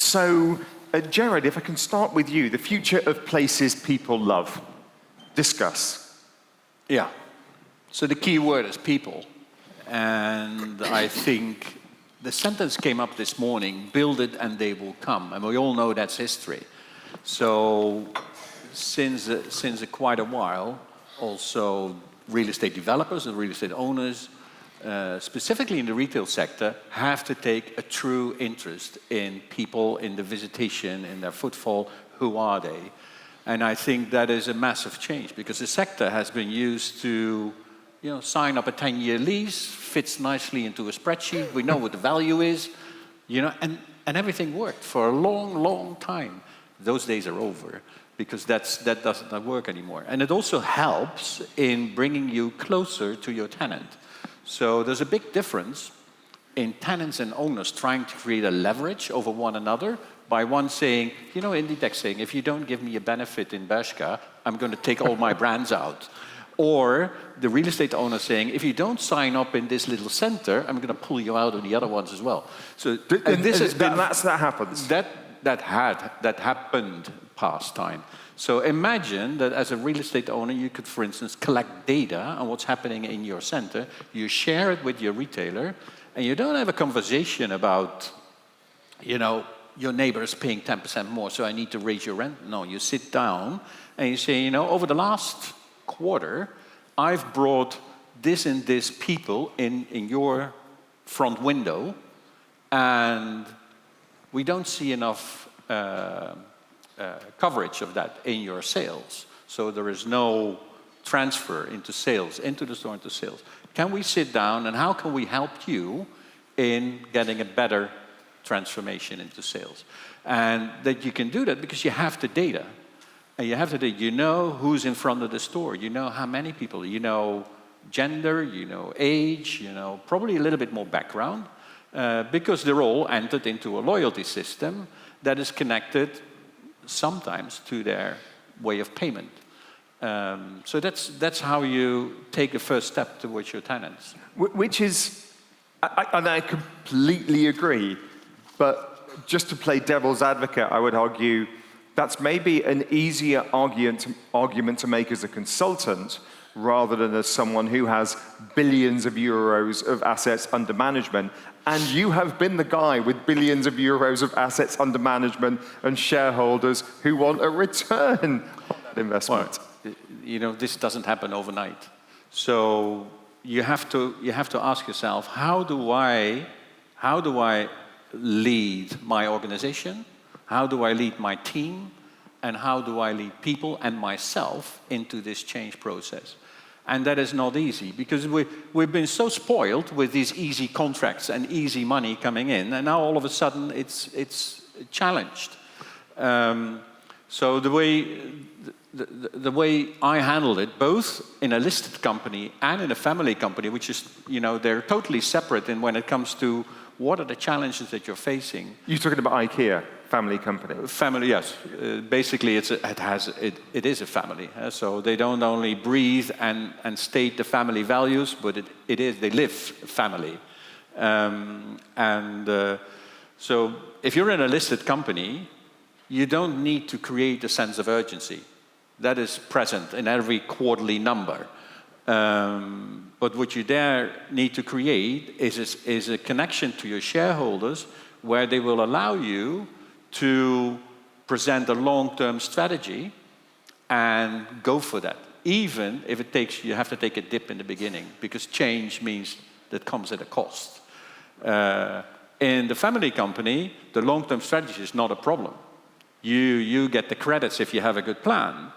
So, Gerard, if I can start with you, the future of places people love. Discuss. Yeah. So the key word is people. And I think the sentence came up this morning, build it and they will come. And we all know that's history. So since quite a while, also real estate developers and real estate owners, specifically in the retail sector, have to take a true interest in people, in the visitation, in their footfall. Who are they? And I think that is a massive change because the sector has been used to, sign up a 10-year lease, fits nicely into a spreadsheet. We know what the value is, and everything worked for a long, long time. Those days are over because that doesn't work anymore. And it also helps in bringing you closer to your tenant. So there's a big difference in tenants and owners trying to create a leverage over one another by one saying, Inditex saying, if you don't give me a benefit in Bershka, I'm going to take all my brands out. Or the real estate owner saying, if you don't sign up in this little center, I'm going to pull you out of the other ones as well. So that happens. That happened past time. So imagine that as a real estate owner, you could, for instance, collect data on what's happening in your center. You share it with your retailer, and you don't have a conversation about, your neighbor is paying 10% more, so I need to raise your rent. No, you sit down and you say, over the last quarter, I've brought this and this people in your front window, and we don't see enough coverage of that in your sales. So there is no transfer into sales, into the store, into sales. Can we sit down and how can we help you in getting a better transformation into sales? And that you can do that because you have the data. And you have the data. You know who's in front of the store. You know how many people. You know gender, you know age, probably a little bit more background. Because they're all entered into a loyalty system that is connected sometimes to their way of payment. So that's how you take the first step towards your tenants. Which is, and I completely agree, but just to play devil's advocate, I would argue that's maybe an easier argument to make as a consultant rather than as someone who has billions of euros of assets under management. And you have been the guy with billions of euros of assets under management and shareholders who want a return on that investment. Well, this doesn't happen overnight. So you have to ask yourself, how do I lead my organization? How do I lead my team? And how do I lead people and myself into this change process? And that is not easy because we've been so spoiled with these easy contracts and easy money coming in, and now all of a sudden it's challenged. So the way I handled it, both in a listed company and in a family company, which is they're totally separate in when it comes to what are the challenges that you're facing. You're talking about Ikea, family company. Family, yes. Basically, it is a family. So they don't only breathe and state the family values, but they live family. So if you're in a listed company, you don't need to create a sense of urgency. That is present in every quarterly number. But what you there need to create is a connection to your shareholders where they will allow you to present a long-term strategy and go for that. Even if you have to take a dip in the beginning, because change means that comes at a cost. In the family company, the long-term strategy is not a problem. You get the credits if you have a good plan.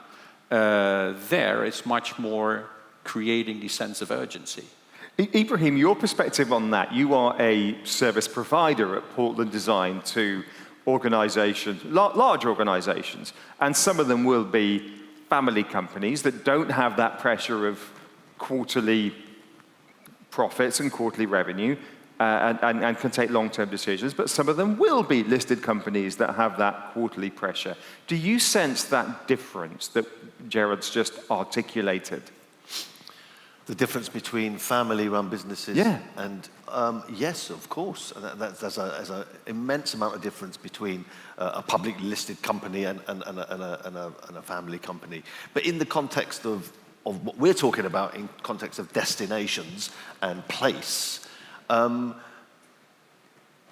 There, it's much more creating the sense of urgency. Ibrahim, your perspective on that, you are a service provider at Portland Design to organizations, large organizations, and some of them will be family companies that don't have that pressure of quarterly profits and quarterly revenue and can take long-term decisions, but some of them will be listed companies that have that quarterly pressure. Do you sense that difference that Gerard's just articulated? The difference between family-run businesses and yes, of course, there's an immense amount of difference between a publicly listed company and a family company. But in the context of what we're talking about, in context of destinations and place,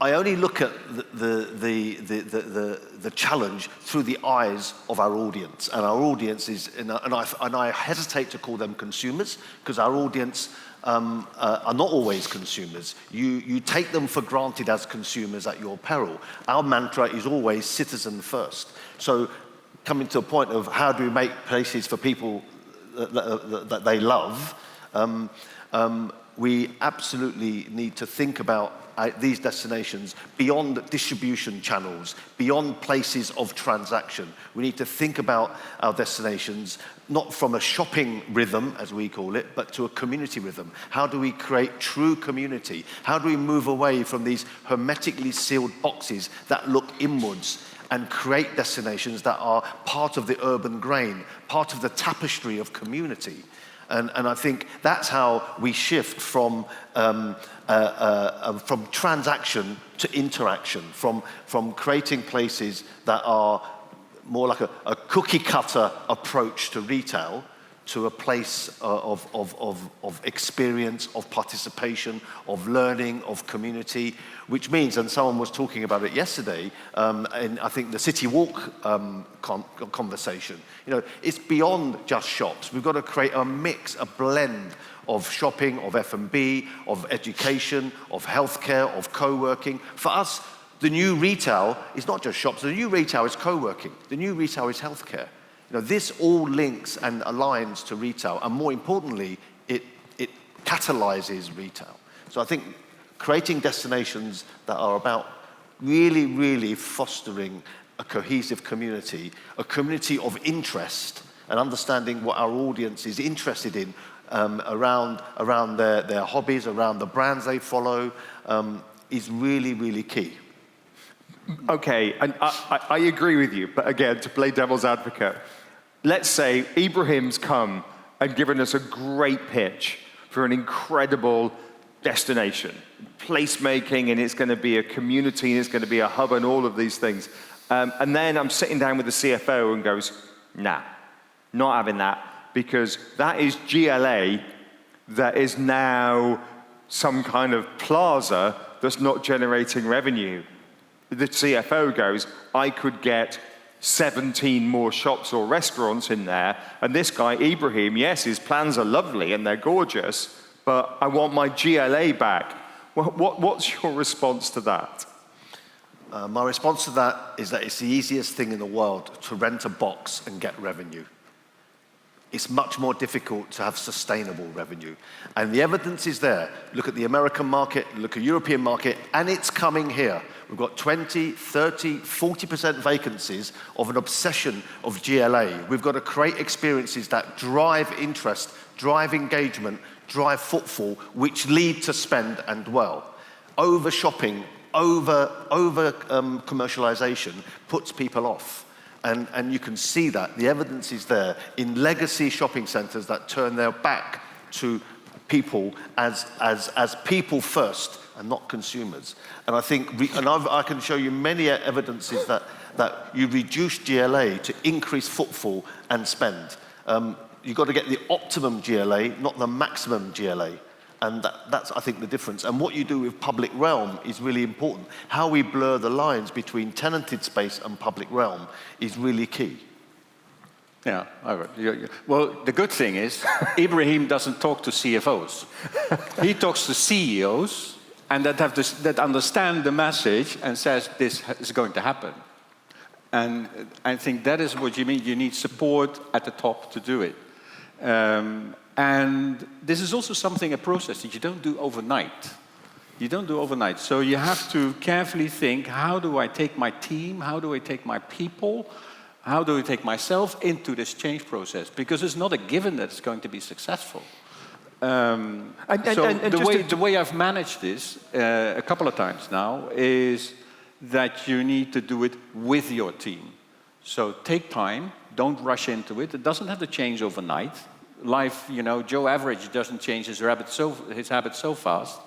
I only look at the challenge through the eyes of our audience, and our audience is, and I hesitate to call them consumers, because our audience are not always consumers. You take them for granted as consumers at your peril. Our mantra is always citizen first. So coming to a point of how do we make places for people that they love, we absolutely need to think about these destinations beyond distribution channels, beyond places of transaction. We need to think about our destinations not from a shopping rhythm, as we call it, but to a community rhythm. How do we create true community? How do we move away from these hermetically sealed boxes that look inwards and create destinations that are part of the urban grain, part of the tapestry of community? And I think that's how we shift from transaction to interaction, from creating places that are more like a cookie cutter approach to retail, to a place of experience, of participation, of learning, of community, which means, and someone was talking about it yesterday, in I think the City Walk conversation, it's beyond just shops. We've got to create a mix, a blend of shopping, of F&B, of education, of healthcare, of co-working. For us, the new retail is not just shops. The new retail is co-working. The new retail is healthcare. This all links and aligns to retail, and more importantly, it catalyzes retail. So I think creating destinations that are about really, really fostering a cohesive community, a community of interest, and understanding what our audience is interested in around their hobbies, around the brands they follow, is really, really key. Okay, and I agree with you, but again, to play devil's advocate, let's say Ibrahim's come and given us a great pitch for an incredible destination, placemaking, and it's going to be a community, and it's going to be a hub, and all of these things. And then I'm sitting down with the CFO and goes, nah, not having that, because that is GLA that is now some kind of plaza that's not generating revenue. The CFO goes, I could get 17 more shops or restaurants in there, and this guy, Ibrahim, yes, his plans are lovely and they're gorgeous, but I want my GLA back. What's your response to that? My response to that is that it's the easiest thing in the world to rent a box and get revenue. It's much more difficult to have sustainable revenue. And the evidence is there. Look at the American market, look at the European market, and it's coming here. We've got 20, 30, 40% vacancies of an obsession of GLA. We've got to create experiences that drive interest, drive engagement, drive footfall, which lead to spend and dwell. Over shopping, over commercialization puts people off. And you can see that. The evidence is there in legacy shopping centers that turn their back to people as people first and not consumers. And I think, I can show you many evidences that you reduce GLA to increase footfall and spend. You've got to get the optimum GLA, not the maximum GLA. And that's, I think, the difference. And what you do with public realm is really important. How we blur the lines between tenanted space and public realm is really key. Yeah, well, the good thing is, Ibrahim doesn't talk to CFOs. He talks to CEOs, and that understand the message and says this is going to happen. And I think that is what you mean. You need support at the top to do it. And this is also a process that you don't do overnight. You don't do overnight. So you have to carefully think, how do I take my team? How do I take my people? How do I take myself into this change process? Because it's not a given that it's going to be successful. The way I've managed this a couple of times now is that you need to do it with your team. So take time, don't rush into it. It doesn't have to change overnight. life, Joe Average doesn't change his habits so fast.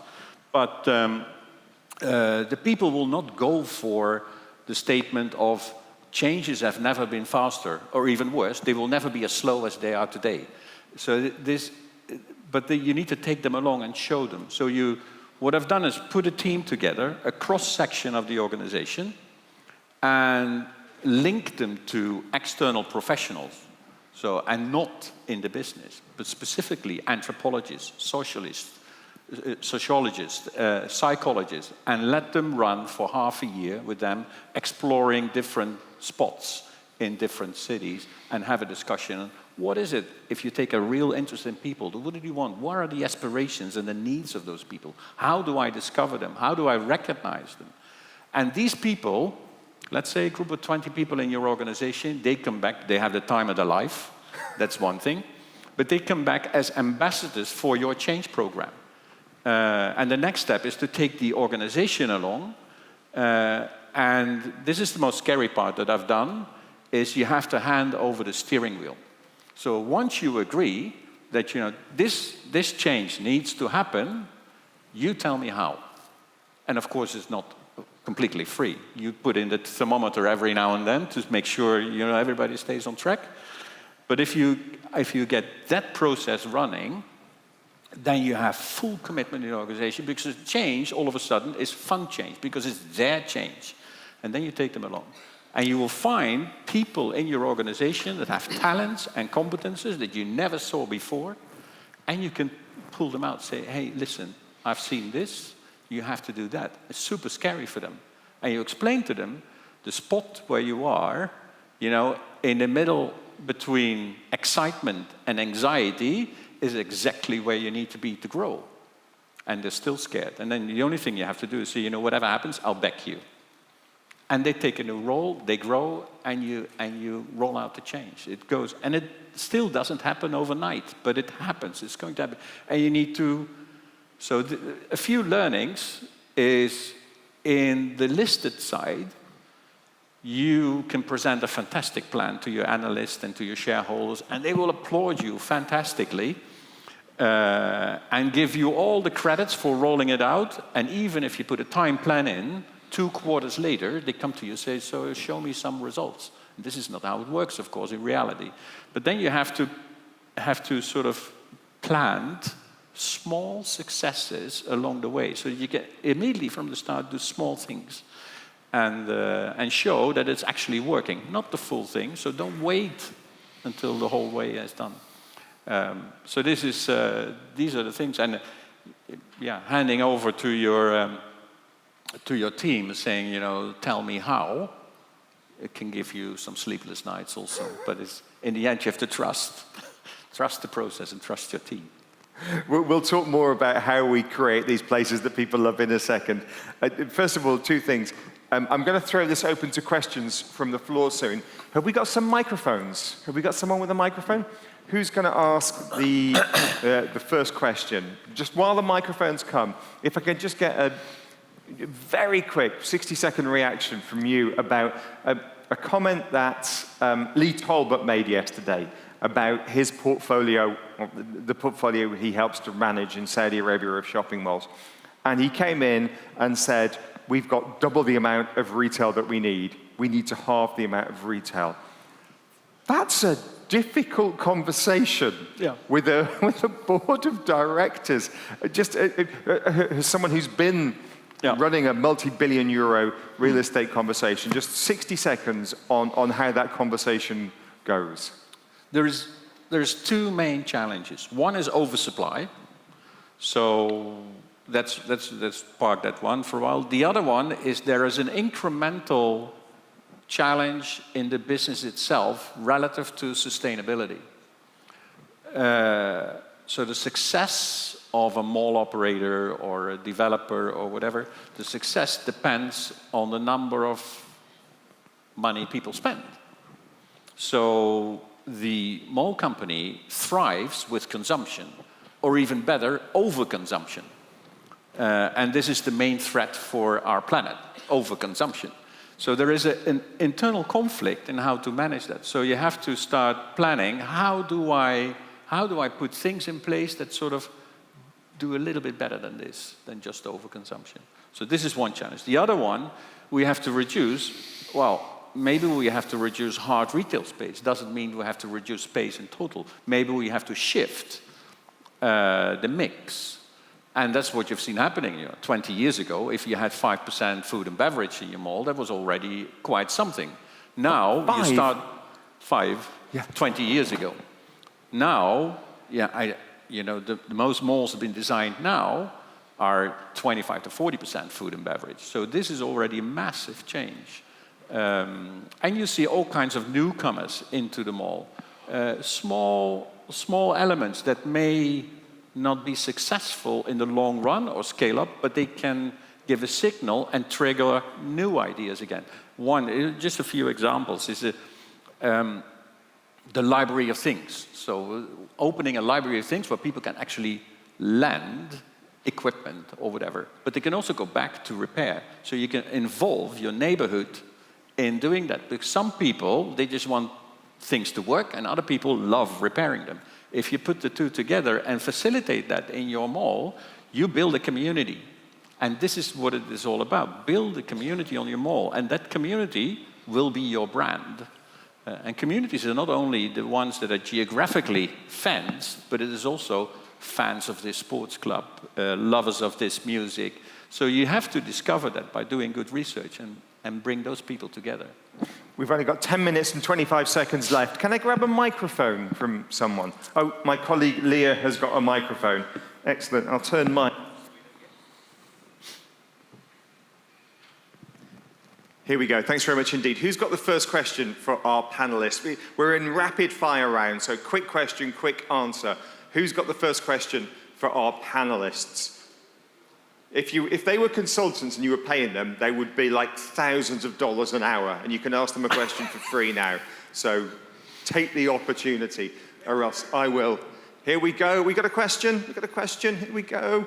But the people will not go for the statement of changes have never been faster, or even worse, they will never be as slow as they are today. So you need to take them along and show them. So what I've done is put a team together, a cross-section of the organization, and link them to external professionals. And not in the business, but specifically anthropologists, sociologists, psychologists, and let them run for half a year with them, exploring different spots in different cities, and have a discussion. What is it, if you take a real interest in people, what do you want? What are the aspirations and the needs of those people? How do I discover them? How do I recognize them? And these people, let's say a group of 20 people in your organization, they come back, they have the time of their life, that's one thing, but they come back as ambassadors for your change program. And the next step is to take the organization along, and this is the most scary part that I've done, is you have to hand over the steering wheel. So once you agree that this change needs to happen, you tell me how. And of course it's not completely free. You put in the thermometer every now and then to make sure everybody stays on track. But if you get that process running, then you have full commitment in the organization, because change all of a sudden is fun change, because it's their change. And then you take them along. And you will find people in your organization that have talents and competences that you never saw before, and you can pull them out, say, hey, listen, I've seen this, you have to do that. It's super scary for them. And you explain to them the spot where you are, in the middle between excitement and anxiety is exactly where you need to be to grow. And they're still scared. And then the only thing you have to do is say, whatever happens, I'll back you. And they take a new role, they grow, and you roll out the change. It goes, and it still doesn't happen overnight, but it happens. It's going to happen. And you need to, a few learnings is, in the listed side, you can present a fantastic plan to your analysts and to your shareholders, and they will applaud you fantastically and give you all the credits for rolling it out. And even if you put a time plan in, 2 quarters later, they come to you and say, so show me some results. And this is not how it works, of course, in reality. But then you have to sort of plant small successes along the way. So you get immediately from the start do small things and show that it's actually working. Not the full thing, so don't wait until the whole way is done. So these are the things. And handing over to your team, saying, tell me how, it can give you some sleepless nights also. But in the end, you have to trust the process and trust your team. We'll talk more about how we create these places that people love in a second. First of all, 2 things. I'm going to throw this open to questions from the floor soon. Have we got some microphones? Have we got someone with a microphone? Who's going to ask the first question? Just while the microphones come, if I can just get a very quick 60-second reaction from you about a comment that Lee Talbot made yesterday about his portfolio, the portfolio he helps to manage in Saudi Arabia of shopping malls. And he came in and said, we've got double the amount of retail that we need. We need to halve the amount of retail. That's a difficult conversation with a board of directors. Just someone who's been running a multi-billion euro real estate conversation. Just 60 seconds on how that conversation goes. There's 2 main challenges. One is oversupply. So let's park that one for a while. The other one is there is an incremental challenge in the business itself relative to sustainability. So the success of a mall operator or a developer or whatever, the success depends on the number of money people spend. So the mall company thrives with consumption, or even better, overconsumption. And this is the main threat for our planet, overconsumption. So there is an internal conflict in how to manage that. So you have to start planning, how how do I put things in place that sort of do a little bit better than this, than just overconsumption? So this is one challenge. The other one, we have to reduce, well, maybe we have to reduce hard retail space. Doesn't mean we have to reduce space in total. Maybe we have to shift the mix. And that's what you've seen happening. 20 years ago, if you had 5% food and beverage in your mall, that was already quite something. Now, you start 20 years ago. Now, the most malls have been designed now are 25 to 40% food and beverage. So this is already a massive change. And you see all kinds of newcomers into the mall. Small elements that may not be successful in the long run or scale up, but they can give a signal and trigger new ideas again. One, just a few examples, is the library of things. So opening a library of things where people can actually lend equipment or whatever, but they can also go back to repair. So you can involve your neighborhood in doing that. Because some people, they just want things to work, and other people love repairing them. If you put the two together and facilitate that in your mall, you build a community. And this is what it is all about. Build a community on your mall, and that community will be your brand. And communities are not only the ones that are geographically fenced, but it is also fans of this sports club, lovers of this music. So you have to discover that by doing good research and bring those people together. We've only got 10 minutes and 25 seconds left. Can I grab a microphone from someone? Oh, my colleague Leah has got a microphone. Excellent. I'll turn mine. Here we go. Thanks very much indeed. Who's got the first question for our panelists? We're in rapid fire round, so quick question, quick answer. Who's got the first question for our panelists? If they were consultants and you were paying them, they would be like thousands of dollars an hour, and you can ask them a question for free now. So take the opportunity, or else I will. Here we go. We got a question? We got a question? Here we go.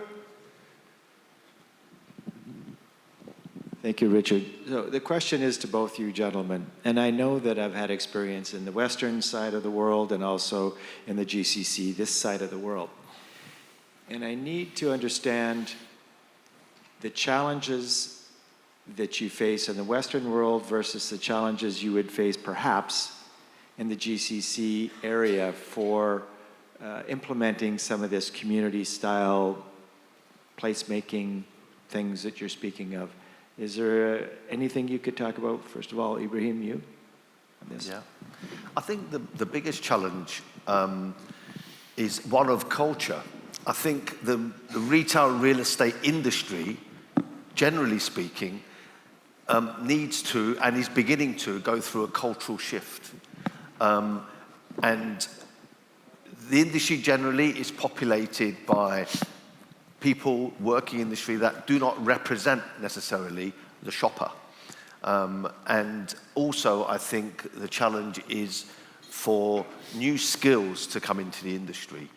Thank you, Richard. So the question is to both you gentlemen, and I know that I've had experience in the Western side of the world and also in the GCC, this side of the world. And I need to understand the challenges that you face in the Western world versus the challenges you would face perhaps in the GCC area for implementing some of this community-style placemaking things that you're speaking of. Is there anything you could talk about? First of all, Ibrahim, you on this? Yeah. I think the biggest challenge is one of culture. I think the retail real estate industry, generally speaking, needs to and is beginning to go through a cultural shift. And the industry generally is populated by people working in the industry that do not represent necessarily the shopper. And also, I think the challenge is for new skills to come into the industry.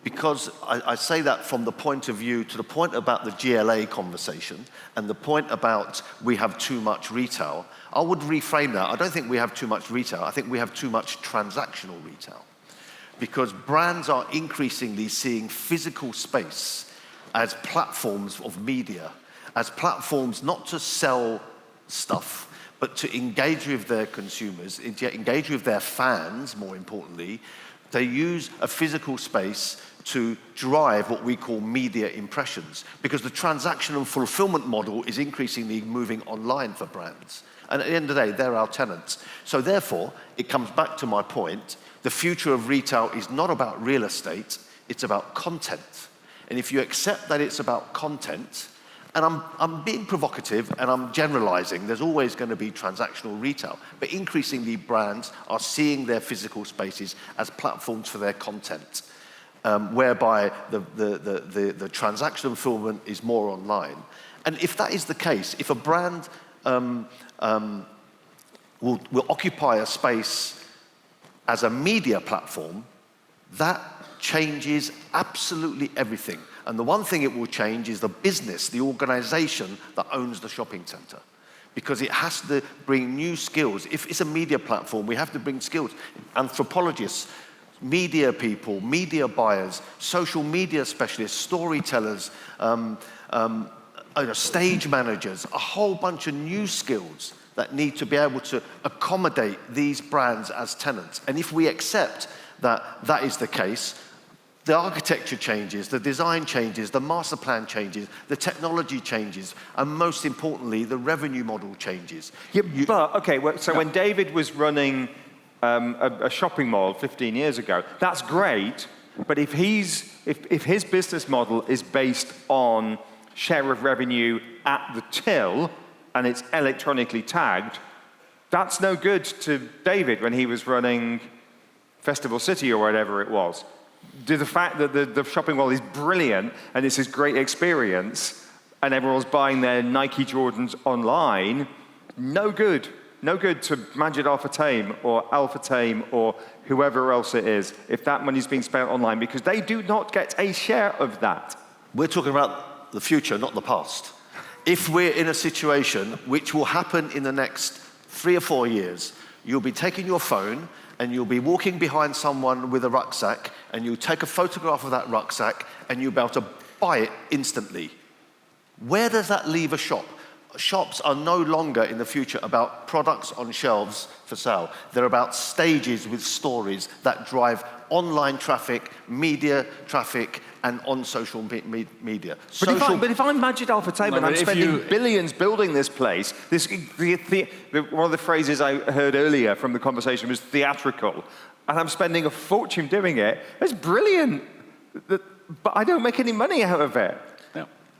Because I say that from the point of view, to the point about the GLA conversation, and the point about we have too much retail, I would reframe that. I don't think we have too much retail. I think we have too much transactional retail. Because brands are increasingly seeing physical space as platforms of media, as platforms not to sell stuff, but to engage with their consumers, engage with their fans, more importantly. They use a physical space to drive what we call media impressions, because the transaction and fulfillment model is increasingly moving online for brands. And at the end of the day, they're our tenants. So therefore, it comes back to my point, the future of retail is not about real estate, it's about content. And if you accept that it's about content, and I'm being provocative and I'm generalizing, there's always going to be transactional retail, but increasingly brands are seeing their physical spaces as platforms for their content, whereby the transaction fulfillment is more online. And if that is the case, if a brand will occupy a space as a media platform, that changes absolutely everything. And the one thing it will change is the business, the organization that owns the shopping center. Because it has to bring new skills. If it's a media platform, we have to bring skills. Anthropologists media people, media buyers, social media specialists, storytellers, stage managers, a whole bunch of new skills that need to be able to accommodate these brands as tenants. And if we accept that that is the case, the architecture changes, the design changes, the master plan changes, the technology changes, and most importantly, the revenue model changes. Yeah, when David was running a shopping mall 15 years ago, that's great, but if his business model is based on share of revenue at the till, and it's electronically tagged, that's no good to David when he was running Festival City or whatever it was. The fact that the shopping mall is brilliant and it's this great experience and everyone's buying their Nike Jordans online, no good. No good to Majid Al Futtaim or Al Futtaim or whoever else it is if that money's being spent online, because they do not get a share of that. We're talking about the future, not the past. If we're in a situation which will happen in the next 3 or 4 years, you'll be taking your phone and you'll be walking behind someone with a rucksack and you'll take a photograph of that rucksack and you'll be able to buy it instantly. Where does that leave a shop? Shops are no longer in the future about products on shelves for sale. They're about stages with stories that drive online traffic, media traffic, and on social media. But if I'm Majid Al Futtaim and I'm spending billions building this place, one of the phrases I heard earlier from the conversation was theatrical, and I'm spending a fortune doing it, it's brilliant, but I don't make any money out of it.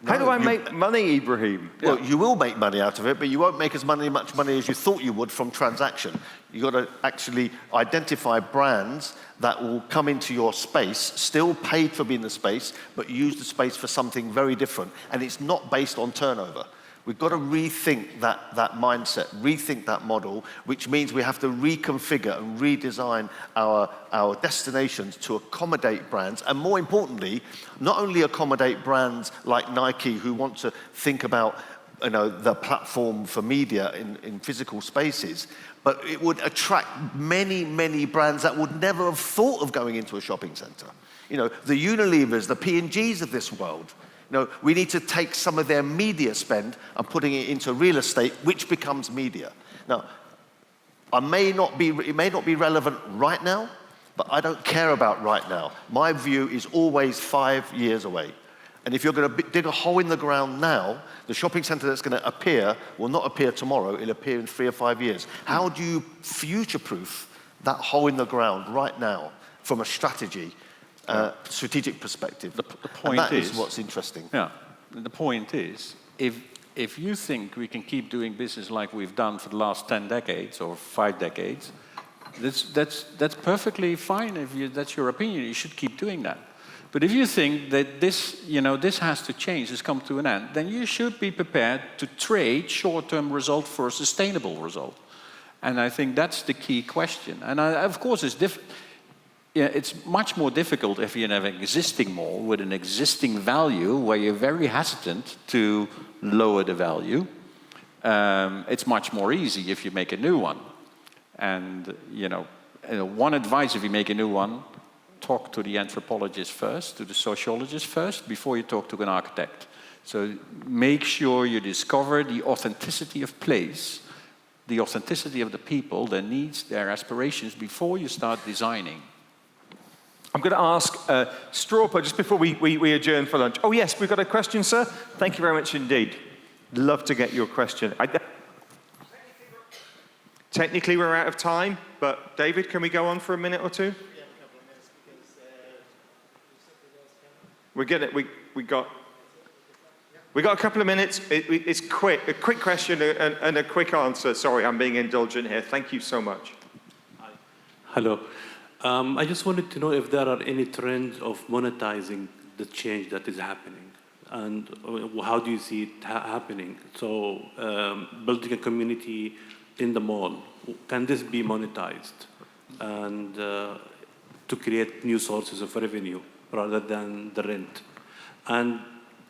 How do I make money, Ibrahim? Well, you will make money out of it, but you won't make as much money as you thought you would from transaction. You've got to actually identify brands that will come into your space, still paid for being in the space, but use the space for something very different. And it's not based on turnover. We've got to rethink that mindset, rethink that model, which means we have to reconfigure and redesign our destinations to accommodate brands, and more importantly, not only accommodate brands like Nike who want to think about the platform for media in physical spaces, but it would attract many, many brands that would never have thought of going into a shopping center. The Unilevers, the P&Gs of this world. We need to take some of their media spend and putting it into real estate, which becomes media. Now, it may not be relevant right now, but I don't care about right now. My view is always 5 years away. And if you're going to dig a hole in the ground now, the shopping center that's going to appear will not appear tomorrow, it'll appear in 3 or 5 years. How do you future-proof that hole in the ground right now from a strategic perspective? The point is what's interesting. Yeah, the point is, if you think we can keep doing business like we've done for the last 10 decades or 5 decades, that's perfectly fine. That's your opinion, you should keep doing that. But if you think that this has to change, has come to an end, then you should be prepared to trade short-term result for a sustainable result. And I think that's the key question. And of course, it's much more difficult if you have an existing mall with an existing value where you're very hesitant to lower the value. It's much more easy if you make a new one. And one advice if you make a new one, talk to the anthropologist first, to the sociologist first, before you talk to an architect. So make sure you discover the authenticity of place, the authenticity of the people, their needs, their aspirations, before you start designing. I'm going to ask Strawper, just before we adjourn for lunch. Oh, yes, we've got a question, sir. Thank you very much indeed. Love to get your question. Technically, we're out of time, but David, can we go on for a minute or two? Yeah, a couple of minutes, because We get it. We got a couple of minutes. It's quick. A quick question and a quick answer. Sorry, I'm being indulgent here. Thank you so much. Hello. I just wanted to know if there are any trends of monetizing the change that is happening, and how do you see it happening? So, building a community in the mall, can this be monetized and to create new sources of revenue rather than the rent? And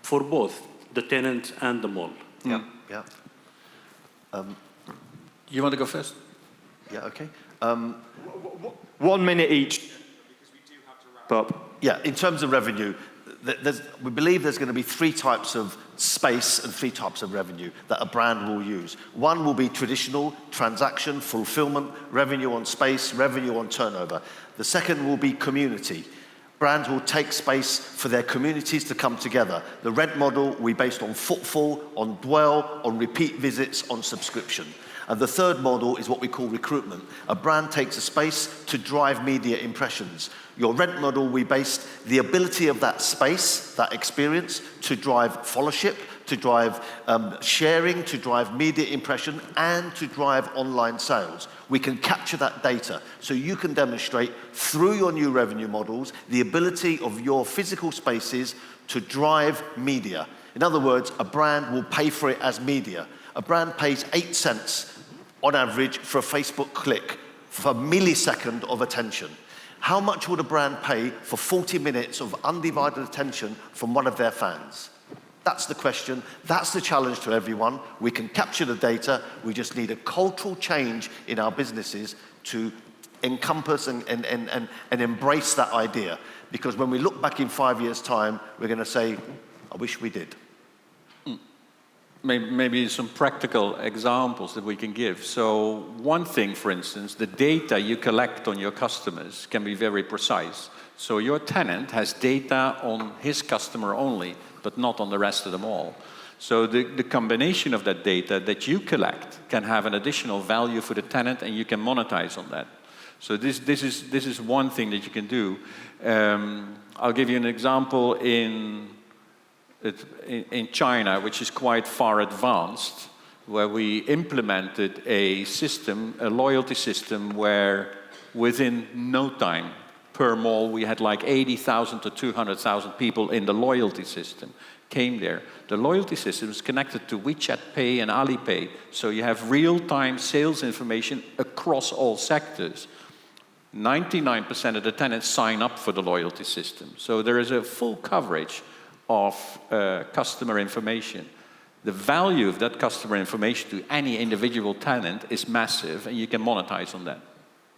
for both the tenant and the mall. Yeah. You want to go first? Yeah, okay. 1 minute each. Bob? Yeah, in terms of revenue, we believe there's going to be 3 types of space and 3 types of revenue that a brand will use. One will be traditional transaction, fulfillment, revenue on space, revenue on turnover. The second will be community. Brands will take space for their communities to come together. The rent model will be based on footfall, on dwell, on repeat visits, on subscription. And the third model is what we call recruitment. A brand takes a space to drive media impressions. Your rent model, we based the ability of that space, that experience, to drive followership, to drive sharing, to drive media impression, and to drive online sales. We can capture that data. So you can demonstrate through your new revenue models the ability of your physical spaces to drive media. In other words, a brand will pay for it as media. A brand pays 8 cents on average for a Facebook click for a millisecond of attention. How much would a brand pay for 40 minutes of undivided attention from one of their fans? That's the question. That's the challenge to everyone. We can capture the data. We just need a cultural change in our businesses to encompass and embrace that idea. Because when we look back in 5 years' time, we're going to say, I wish we did. Maybe some practical examples that we can give. So one thing, for instance, the data you collect on your customers can be very precise. So your tenant has data on his customer only, but not on the rest of them all. So the combination of that data that you collect can have an additional value for the tenant, and you can monetize on that. So this is one thing that you can do. I'll give you an example in China, which is quite far advanced, where we implemented a system, a loyalty system, where within no time per mall we had like 80,000 to 200,000 people in the loyalty system came there. The loyalty system is connected to WeChat Pay and Alipay, so you have real-time sales information across all sectors. 99% of the tenants sign up for the loyalty system, so there is a full coverage of customer information. The value of that customer information to any individual tenant is massive, and you can monetize on that.